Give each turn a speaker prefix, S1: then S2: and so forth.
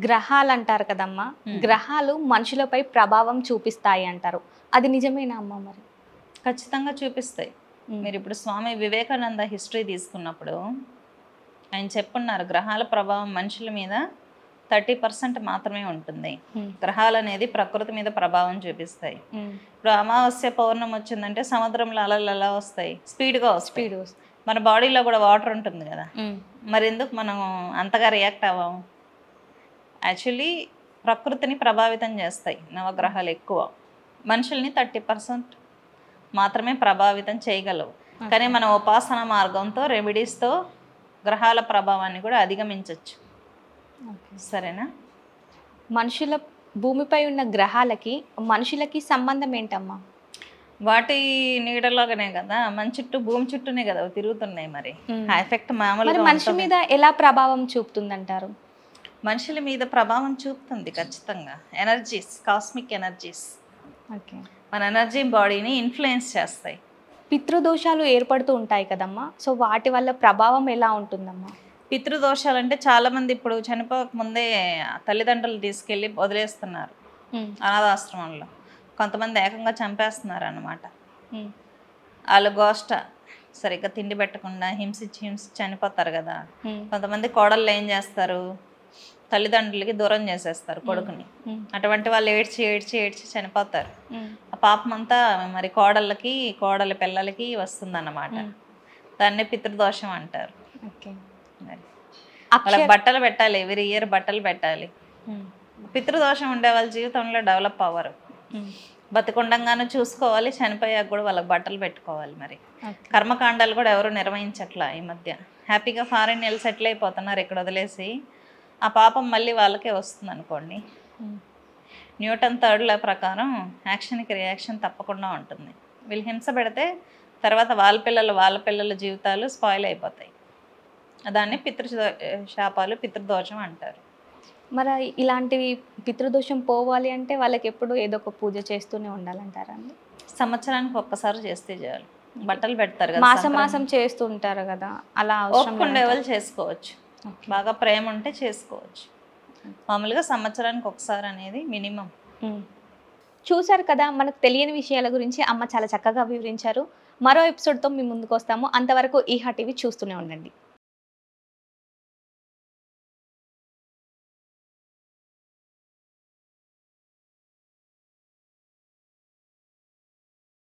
S1: గ్రహాలు అంటారు కదమ్మా, గ్రహాలు మనుషులపై ప్రభావం చూపిస్తాయి అంటారు. అది నిజమేనా అమ్మ? మరి
S2: ఖచ్చితంగా చూపిస్తాయి. మీరు ఇప్పుడు స్వామి వివేకానంద హిస్టరీ తీసుకున్నప్పుడు ఆయన చెప్పున్నారు, గ్రహాల ప్రభావం మనుషుల మీద 30% మాత్రమే ఉంటుంది. గ్రహాలు అనేది ప్రకృతి మీద ప్రభావం చూపిస్తాయి. ఇప్పుడు అమావాస్య పౌర్ణమి వచ్చిందంటే సముద్రంలో అలలు ఎలా వస్తాయి? స్పీడ్గా వస్తాయి. మన బాడీలో కూడా వాటర్ ఉంటుంది కదా, మరి ఎందుకు మనం అంతగా రియాక్ట్ అవ్వము? యాక్చువల్లీ ప్రకృతిని ప్రభావితం చేస్తాయి నవగ్రహాలు ఎక్కువ. మనుషుల్ని 30% మాత్రమే ప్రభావితం చేయగలవు. కానీ మన ఉపాసన మార్గంతో, రెమెడీస్తో గ్రహాల ప్రభావాన్ని కూడా అధిగమించవచ్చు. సరేనా?
S1: మనుషుల భూమిపై ఉన్న గ్రహాలకి మనుషులకి సంబంధం ఏంటమ్మా?
S2: వాటి నీడలాగానే కదా, మన చుట్టూ భూమి చుట్టూనే కదా తిరుగుతున్నాయి. మరి ఆ ఎఫెక్ట్ మామూలుగా
S1: మనిషి మీద ఎలా ప్రభావం చూపుతుందంటారు?
S2: మనుషుల మీద ప్రభావం చూపుతుంది ఖచ్చితంగా. ఎనర్జీస్, కాస్మిక్ ఎనర్జీస్ మన ఎనర్జీ బాడీని ఇన్ఫ్లుయెన్స్ చేస్తాయి.
S1: పితృదోషాలు ఏర్పడుతూ ఉంటాయి కదమ్మా, సో వాటి వల్ల ప్రభావం ఎలా ఉంటుందమ్మా?
S2: పితృదోషాలు అంటే చాలామంది ఇప్పుడు చనిపోక ముందే తల్లిదండ్రులు తీసుకెళ్ళి వదిలేస్తున్నారు అనాథాశ్రమంలో. కొంతమంది ఏకంగా చంపేస్తున్నారు అన్నమాట. వాళ్ళు గోష్ట సరిగ్గా తిండి పెట్టకుండా హింసించి చనిపోతారు కదా. కొంతమంది కోడళ్ళు ఏం చేస్తారు, తల్లిదండ్రులకి దూరం చేసేస్తారు కొడుకుని. అటువంటి వాళ్ళు ఏడ్చి ఏడ్చి ఏడ్చి చనిపోతారు. ఆ పాపం అంతా మరి కోడళ్ళకి, కోడలి పిల్లలకి వస్తుందన్నమాట. దాన్నే పితృదోషం అంటారు. మరి వాళ్ళకి బట్టలు పెట్టాలి, ఎవ్రీ ఇయర్ బట్టలు పెట్టాలి. పితృదోషం ఉండే వాళ్ళ జీవితంలో డెవలప్ అవ్వరు. బతికుండంగానే చూసుకోవాలి, చనిపోయాక కూడా వాళ్ళకి బట్టలు పెట్టుకోవాలి. మరి కర్మకాండాలు కూడా ఎవరు నిర్వహించట్లా ఈ మధ్య. హ్యాపీగా ఫారెన్ వెళ్ళి సెటిల్ అయిపోతున్నారు ఇక్కడ వదిలేసి. ఆ పాపం మళ్ళీ వాళ్ళకే వస్తుంది అనుకోండి. న్యూటన్ థర్డ్ లా ప్రకారం యాక్షన్కి రియాక్షన్ తప్పకుండా ఉంటుంది. వీళ్ళు హింస పెడితే తర్వాత వాళ్ళ పిల్లల జీవితాలు స్పాయిల్ అయిపోతాయి. దాన్ని శాపాలు, పితృదోషం అంటారు.
S1: మరి ఇలాంటివి పితృదోషం పోవాలి అంటే వాళ్ళకి ఎప్పుడు ఏదో ఒక పూజ చేస్తూనే ఉండాలంటారా అండి?
S2: సంవత్సరానికి ఒక్కసారి చేస్తే చాలు. బట్టలు పెడతారు కదా,
S1: మాసం మాసం చేస్తూ ఉంటారు కదా, అలా
S2: ఒప్పుకుండే వాళ్ళు చేసుకోవచ్చు. బాగా ప్రేమ ఉంటే చేసుకోవచ్చు. మామూలుగా సంవత్సరానికి ఒకసారి అనేది మినిమం.
S1: చూసారు కదా, మనకు తెలియని విషయాల గురించి అమ్మ చాలా చక్కగా వివరించారు. మరో ఎపిసోడ్తో మీ ముందుకు వస్తాము. అంతవరకు ఈహా టీవీ చూస్తూనే ఉండండి.